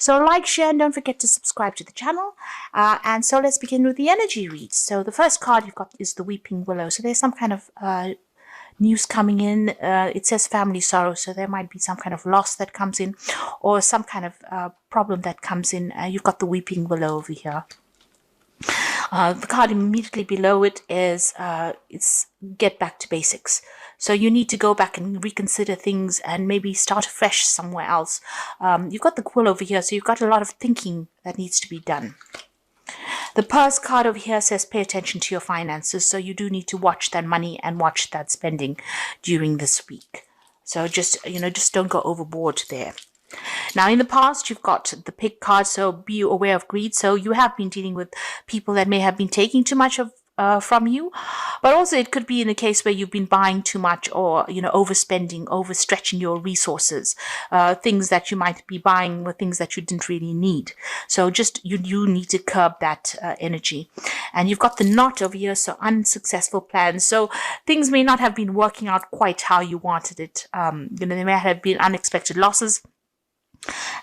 So like, share, and don't forget to subscribe to the channel. And so let's begin with the energy reads. So the first card you've got is the Weeping Willow. So there's some kind of news coming in. It says family sorrow, so there might be some kind of loss that comes in, or some kind of problem that comes in. You've got the Weeping Willow over here. The card immediately below it is it's get back to basics. So you need to go back and reconsider things and maybe start afresh somewhere else. You've got the Quill over here, so you've got a lot of thinking that needs to be done. The Purse card over here says pay attention to your finances, so you do need to watch that money and watch that spending during this week. So just don't go overboard there. Now, in the past, you've got the Pig card, so be aware of greed. So you have been dealing with people that may have been taking too much of from you, but also it could be in a case where you've been buying too much, or overspending, overstretching your resources. Things that you might be buying were things that you didn't really need. So just you need to curb that energy. And you've got the Knot over here, so unsuccessful plans. So things may not have been working out quite how you wanted it. There may have been unexpected losses.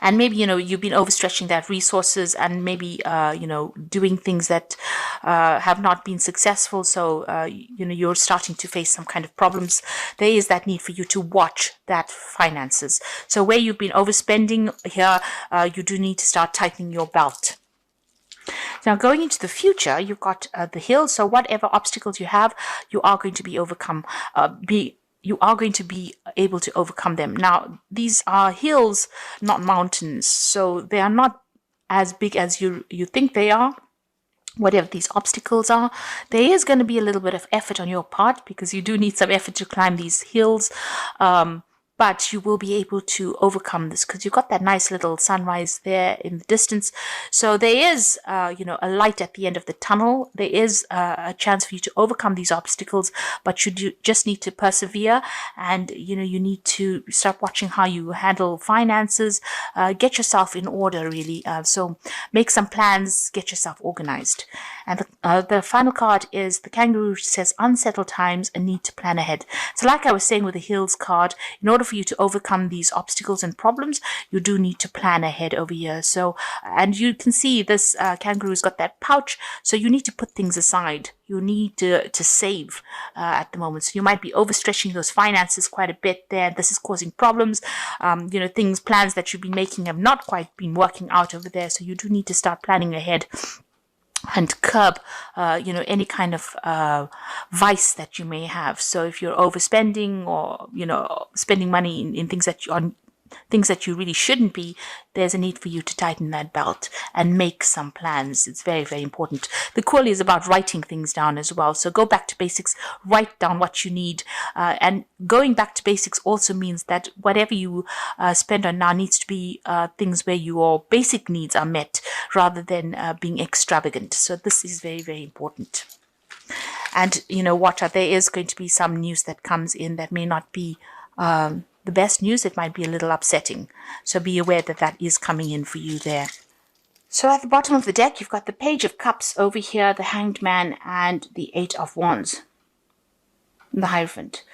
And maybe, you've been overstretching that resources, and maybe, doing things that have not been successful. So, you're starting to face some kind of problems. There is that need for you to watch that finances. So where you've been overspending here, you do need to start tightening your belt. Now, going into the future, you've got the hill. So whatever obstacles you have, you are going to be you are going to be able to overcome them. Now, these are hills, not mountains, so they are not as big as you think they are. Whatever these obstacles are, there is going to be a little bit of effort on your part, because you do need some effort to climb these hills. But you will be able to overcome this, because you've got that nice little sunrise there in the distance. So there is, a light at the end of the tunnel. There is a chance for you to overcome these obstacles, but you just need to persevere, and, you need to start watching how you handle finances, get yourself in order, really. So make some plans, get yourself organized. And the final card is the Kangaroo, which says unsettled times and need to plan ahead. So like I was saying with the Hills card, in order for you to overcome these obstacles and problems, you do need to plan ahead over here. So, and you can see this kangaroo's got that pouch, so you need to put things aside. You need to save at the moment. So you might be overstretching those finances quite a bit there. This is causing problems. Plans that you've been making have not quite been working out over there. So you do need to start planning ahead and curb, any kind of vice that you may have. So if you're overspending, or spending money in things that you really shouldn't be, there's a need for you to tighten that belt and make some plans. It's very, very important. The Quill is about writing things down as well. So go back to basics, write down what you need. And going back to basics also means that whatever you spend on now needs to be things where your basic needs are met, rather than being extravagant. So this is very, very important. And, there is going to be some news that comes in that may not be the best news. It might be a little upsetting. So be aware that that is coming in for you there. So at the bottom of the deck, you've got the Page of Cups over here, the Hanged Man, and the Eight of Wands, the Hierophant.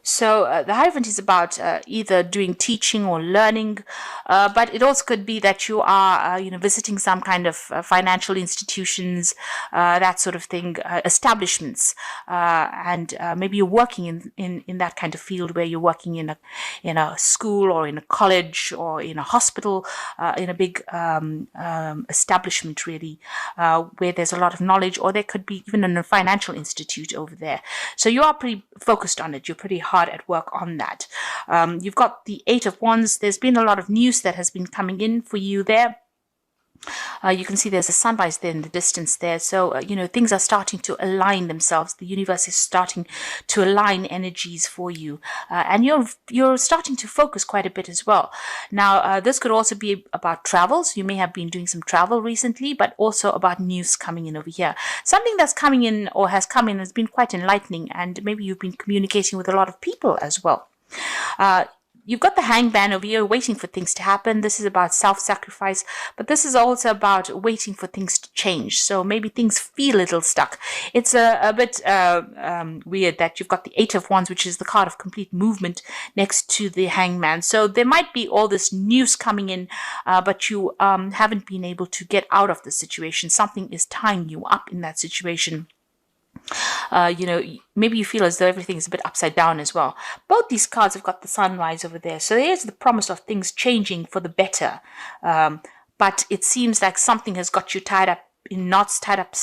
So the Hierophant is about either doing teaching or learning, but it also could be that you are, visiting some kind of financial institutions, that sort of thing, establishments, and maybe you're working in that kind of field, where you're working in a school, or in a college, or in a hospital, in a big establishment, really, where there's a lot of knowledge, or there could be even in a financial institute over there. So you are pretty focused on it. You're pretty hard at work on that. You've got the Eight of Wands. There's been a lot of news that has been coming in for you there. You can see there's a sunrise there in the distance there. So, things are starting to align themselves. The universe is starting to align energies for you. And you're starting to focus quite a bit as well. Now, this could also be about travels. You may have been doing some travel recently, but also about news coming in over here. Something that's coming in, or has come in, has been quite enlightening. And maybe you've been communicating with a lot of people as well. You've got the hangman over here waiting for things to happen. This is about self-sacrifice, but this is also about waiting for things to change. So maybe things feel a little stuck. It's a bit weird that you've got the Eight of Wands, which is the card of complete movement, next to the hangman. So there might be all this news coming in, but you haven't been able to get out of the situation. Something is tying you up in that situation. Maybe you feel as though everything is a bit upside down as well. Both these cards have got the sunrise over there. So there's the promise of things changing for the better. But it seems like something has got you tied up in knots, tied up,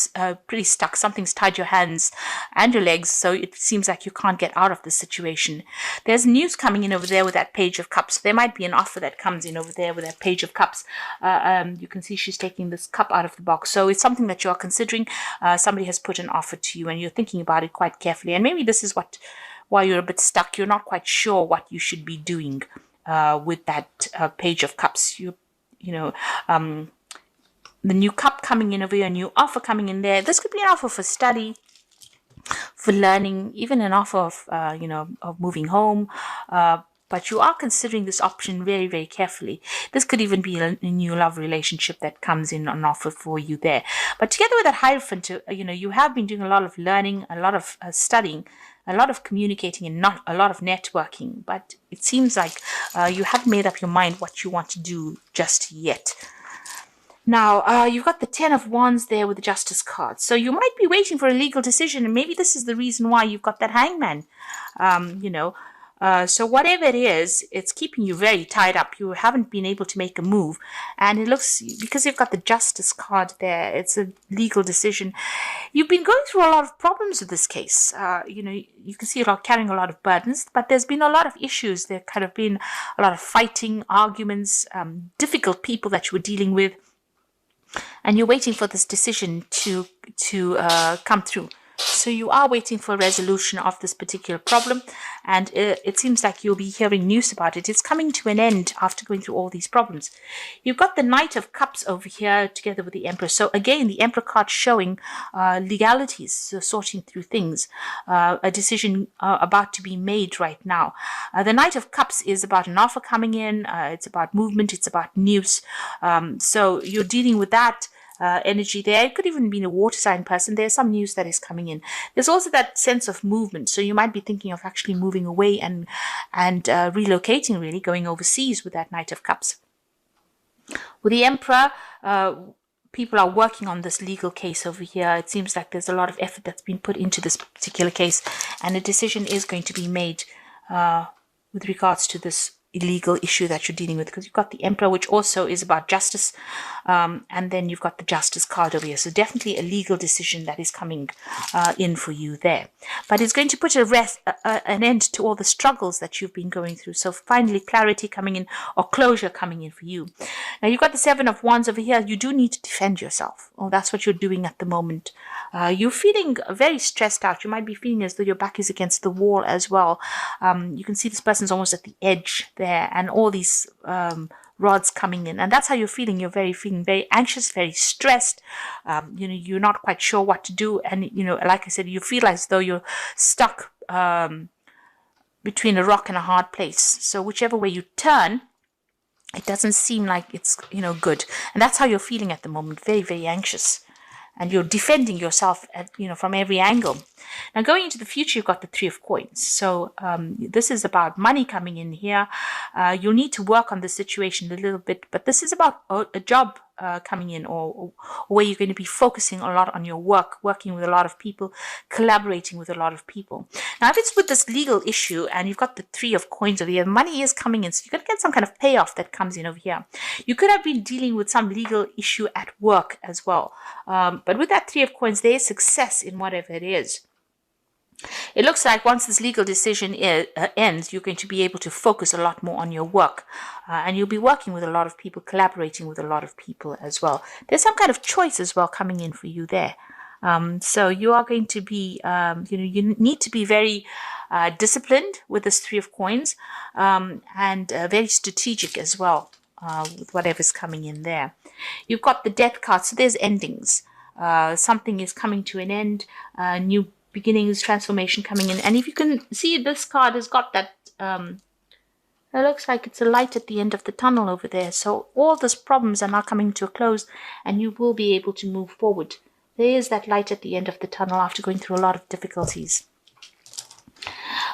pretty stuck. Something's tied your hands and your legs, so it seems like you can't get out of this situation. There's news coming in over there with that Page of Cups. There might be an offer that comes in over there with that Page of Cups. You can see she's taking this cup out of the box. So it's something that you're considering. Somebody has put an offer to you and you're thinking about it quite carefully. And maybe this is why you're a bit stuck. You're not quite sure what you should be doing with that Page of Cups. The new cup coming in over here, a new offer coming in there. This could be an offer for study, for learning, even an offer of moving home. But you are considering this option very, very carefully. This could even be a new love relationship that comes in an offer for you there. But together with that Hierophant, you have been doing a lot of learning, a lot of studying, a lot of communicating, and not a lot of networking. But it seems like you haven't made up your mind what you want to do just yet. Now, you've got the Ten of Wands there with the Justice card. So you might be waiting for a legal decision, and maybe this is the reason why you've got that Hangman. So whatever it is, it's keeping you very tied up. You haven't been able to make a move. And it looks, because you've got the Justice card there, it's a legal decision. You've been going through a lot of problems with this case. You can see you're carrying a lot of burdens, but there's been a lot of issues. There kind of been a lot of fighting, arguments, difficult people that you were dealing with. And you're waiting for this decision to come through. So you are waiting for a resolution of this particular problem, and it seems like you'll be hearing news about it. It's coming to an end after going through all these problems. You've got the Knight of Cups over here together with the Emperor. So again, the Emperor card showing legalities, so sorting through things, a decision about to be made right now. The Knight of Cups is about an offer coming in. It's about movement. It's about news. So you're dealing with that energy there. It could even be a water sign person. There's some news that is coming in. There's also that sense of movement. So you might be thinking of actually moving away and relocating, really, going overseas with that Knight of Cups. With the Emperor, people are working on this legal case over here. It seems like there's a lot of effort that's been put into this particular case, and a decision is going to be made with regards to this illegal issue that you're dealing with, because you've got the Emperor, which also is about justice, and then you've got the Justice card over here. So definitely a legal decision that is coming in for you there. But it's going to put an end to all the struggles that you've been going through. So finally clarity coming in, or closure coming in for you. Now you've got the Seven of Wands over here. You do need to defend yourself. Oh, that's what you're doing at the moment. You're feeling very stressed out. You might be feeling as though your back is against the wall as well. You can see this person's almost at the edge there, and all these rods coming in, and that's how you're feeling. You're feeling very anxious, very stressed. You're not quite sure what to do, and like I said, you feel as though you're stuck between a rock and a hard place. So whichever way you turn, it doesn't seem like it's good, and that's how you're feeling at the moment. Very, very anxious. And you're defending yourself from every angle. Now going into the future, you've got the Three of Coins. So this is about money coming in here. You'll need to work on the situation a little bit, but this is about a job coming in, or where you're going to be focusing a lot on your work, working with a lot of people, collaborating with a lot of people. Now, if it's with this legal issue and you've got the Three of Coins over here, money is coming in, so you're going to get some kind of payoff that comes in over here. You could have been dealing with some legal issue at work as well. But with that Three of Coins, there is success in whatever it is. It looks like once this legal decision ends, you're going to be able to focus a lot more on your work. And you'll be working with a lot of people, collaborating with a lot of people as well. There's some kind of choice as well coming in for you there. So you are going to be, you need to be very disciplined with this Three of Coins, and very strategic as well with whatever's coming in there. You've got the Death card, so there's endings. Something is coming to an end, new beginnings, transformation coming in. And if you can see, this card has got that It looks like it's a light at the end of the tunnel over there. So all those problems are now coming to a close and you will be able to move forward. There is that light at the end of the tunnel after going through a lot of difficulties.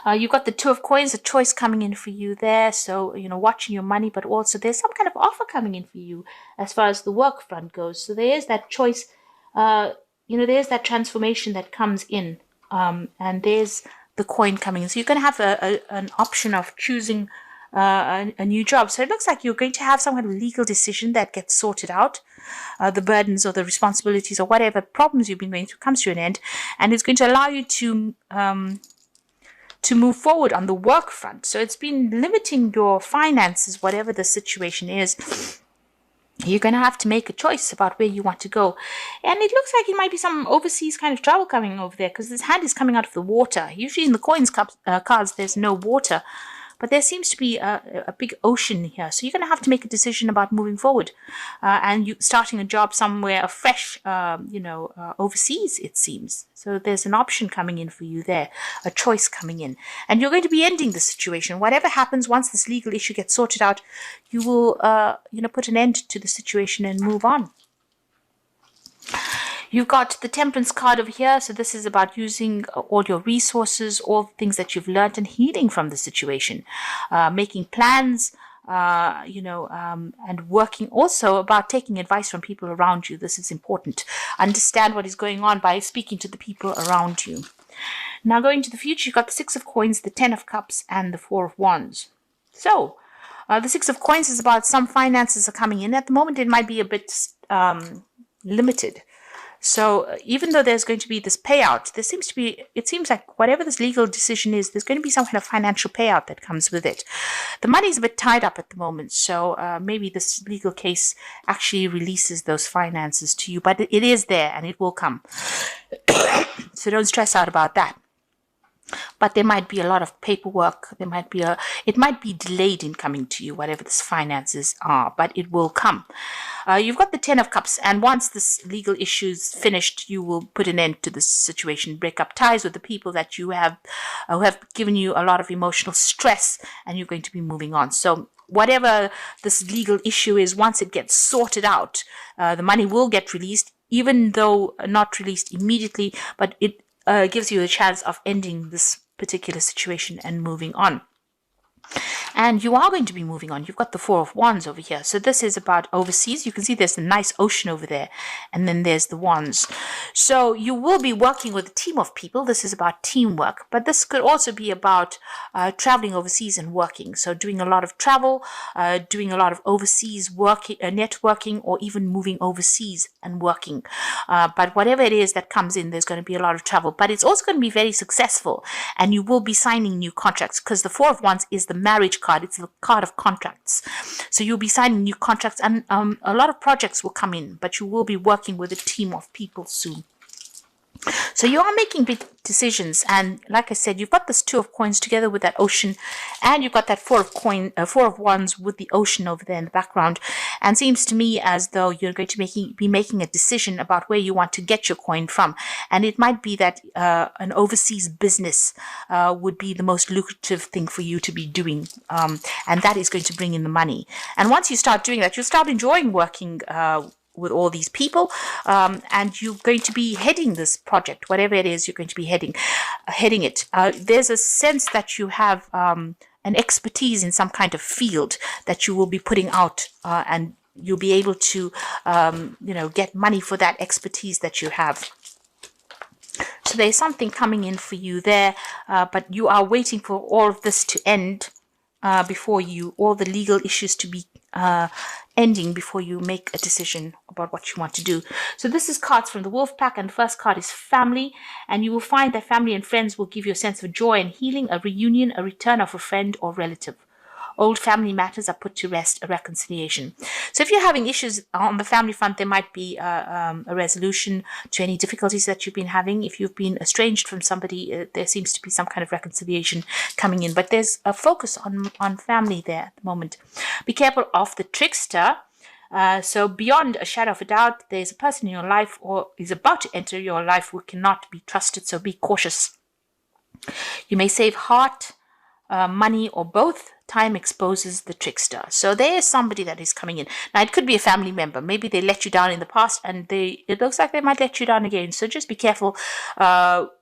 You've got the Two of Coins, a choice coming in for you there. So, watching your money, but also there's some kind of offer coming in for you as far as the work front goes. So there is that choice, there's that transformation that comes in. And there's the coin coming in. So you're going to have an option of choosing a new job. So it looks like you're going to have some kind of legal decision that gets sorted out. The burdens or the responsibilities or whatever problems you've been going through comes to an end. And it's going to allow you to move forward on the work front. So it's been limiting your finances, whatever the situation is. You're going to have to make a choice about where you want to go. And it looks like it might be some overseas kind of travel coming over there because this hand is coming out of the water. Usually in the coins cards, there's no water. But there seems to be a big ocean here. So you're going to have to make a decision about moving forward. And you starting a job somewhere fresh, overseas, it seems. So there's an option coming in for you there, a choice coming in. And you're going to be ending the situation. Whatever happens, once this legal issue gets sorted out, you will, put an end to the situation and move on. You've got the Temperance card over here. So this is about using all your resources, all the things that you've learned and healing from the situation, making plans, and working also about taking advice from people around you. This is important. Understand what is going on by speaking to the people around you. Now going to the future, you've got the Six of Coins, the Ten of Cups, and the Four of Wands. So the Six of Coins is about some finances are coming in. At the moment, it might be a bit limited. So even though there's going to be this payout, it seems like whatever this legal decision is, there's going to be some kind of financial payout that comes with it. The money's a bit tied up at the moment, so maybe this legal case actually releases those finances to you, but it is there and it will come. So don't stress out about that. But there might be a lot of paperwork. It might be delayed in coming to you, whatever this finances are, but it will come. You've got the Ten of Cups, and once this legal issue is finished, you will put an end to this situation, break up ties with the people that you have who have given you a lot of emotional stress, and you're going to be moving on. So whatever this legal issue is, once it gets sorted out, the money will get released, even though not released immediately, but it gives you a chance of ending this particular situation and moving on. And you are going to be moving on. You've got the Four of Wands over here. So this is about overseas. You can see there's a nice ocean over there. And then there's the wands. So you will be working with a team of people. This is about teamwork. But this could also be about traveling overseas and working. So doing a lot of travel, doing a lot of overseas working, networking, or even moving overseas and working. But whatever it is that comes in, there's going to be a lot of travel. But it's also going to be very successful. And you will be signing new contracts because the Four of Wands is the marriage card. It's a card of contracts. So you'll be signing new contracts and a lot of projects will come in, but you will be working with a team of people soon. So you are making big decisions, and like I said, you've got this Two of Coins together with that ocean, and you've got that Four of Wands with the ocean over there in the background. And seems to me as though you're going to be making a decision about where you want to get your coin from, and it might be that an overseas business would be the most lucrative thing for you to be doing, and that is going to bring in the money. And once you start doing that, you'll start enjoying working with all these people, and you're going to be heading this project, whatever it is you're going to be heading it. There's a sense that you have an expertise in some kind of field that you will be putting out, and you'll be able to get money for that expertise that you have. So there's something coming in for you there, but you are waiting for all of this to end before all the legal issues to be ending before you make a decision about what you want to do. So this is cards from the Wolf Pack, and the first card is family, and you will find that family and friends will give you a sense of joy and healing, a reunion, a return of a friend or relative. Old family matters are put to rest, a reconciliation. So if you're having issues on the family front, there might be a resolution to any difficulties that you've been having. If you've been estranged from somebody, there seems to be some kind of reconciliation coming in. But there's a focus on family there at the moment. Be careful of the trickster. So beyond a shadow of a doubt, there's a person in your life or is about to enter your life who cannot be trusted. So be cautious. You may save heart, money, or both time exposes the trickster. So there is somebody that is coming in. Now, it could be a family member. Maybe they let you down in the past, and it looks like they might let you down again. So just be careful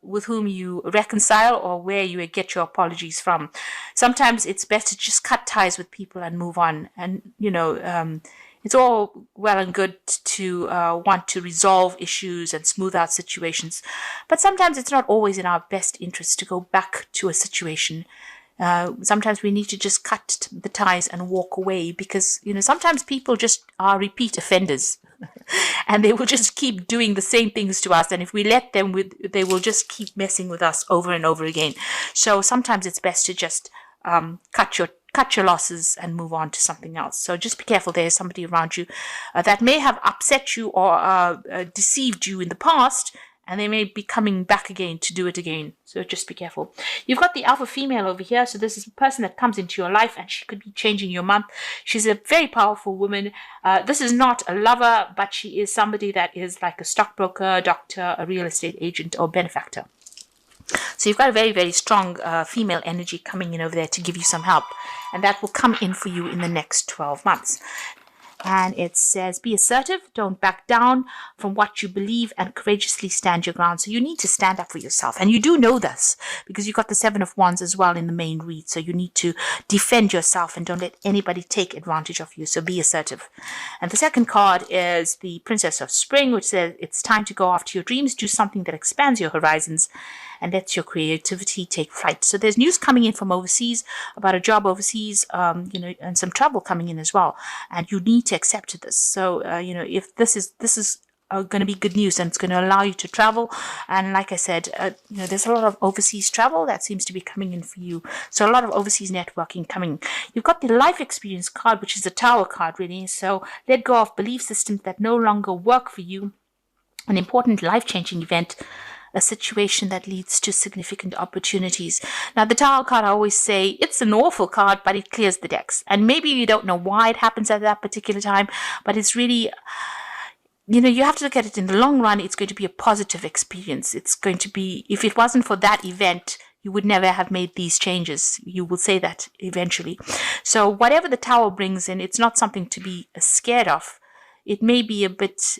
with whom you reconcile or where you get your apologies from. Sometimes it's best to just cut ties with people and move on. And, it's all well and good to want to resolve issues and smooth out situations. But sometimes it's not always in our best interest to go back to a situation. Sometimes we need to just cut the ties and walk away because, sometimes people just are repeat offenders and they will just keep doing the same things to us. And if we let them, they will just keep messing with us over and over again. So sometimes it's best to just cut your losses and move on to something else. So just be careful. There's somebody around you that may have upset you or deceived you in the past, and they may be coming back again to do it again. So just be careful. You've got the alpha female over here. So this is a person that comes into your life, and she could be changing your month. She's a very powerful woman. This is not a lover, but she is somebody that is like a stockbroker, doctor, a real estate agent, or benefactor. So you've got a very, very strong female energy coming in over there to give you some help. And that will come in for you in the next 12 months. And it says, be assertive, don't back down from what you believe, and courageously stand your ground. So you need to stand up for yourself. And you do know this because you got the 7 of Wands as well in the main read. So you need to defend yourself and don't let anybody take advantage of you. So be assertive. And the second card is the Princess of Spring, which says it's time to go after your dreams, do something that expands your horizons and lets your creativity take flight. So there's news coming in from overseas about a job overseas, and some travel coming in as well. And you need to accept this. So, if this is going to be good news, and it's going to allow you to travel. And like I said, there's a lot of overseas travel that seems to be coming in for you. So a lot of overseas networking coming. You've got the life experience card, which is a Tower card, really. So let go of belief systems that no longer work for you. An important life-changing event, a situation that leads to significant opportunities. Now, the Tower card, I always say, it's an awful card, but it clears the decks. And maybe you don't know why it happens at that particular time, but it's really, you have to look at it in the long run. It's going to be a positive experience. It's going to be, if it wasn't for that event, you would never have made these changes. You will say that eventually. So whatever the Tower brings in, it's not something to be scared of. It may be a bit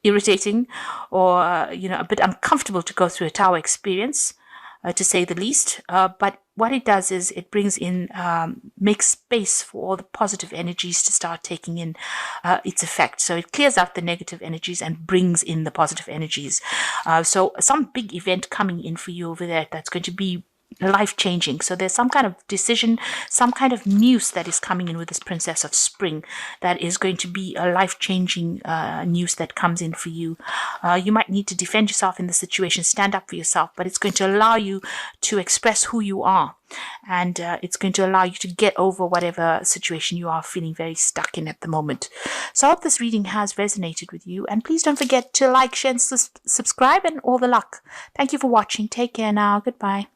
irritating or, a bit uncomfortable to go through a Tower experience, to say the least. But what it does is it brings in, makes space for all the positive energies to start taking in its effect. So it clears out the negative energies and brings in the positive energies. So some big event coming in for you over there that's going to be life-changing. So there's some kind of decision, some kind of news that is coming in with this Princess of Spring that is going to be a life-changing news that comes in for you. You might need to defend yourself in the situation, stand up for yourself, but it's going to allow you to express who you are. And it's going to allow you to get over whatever situation you are feeling very stuck in at the moment. So I hope this reading has resonated with you. And please don't forget to like, share, and subscribe, and all the luck. Thank you for watching. Take care now. Goodbye.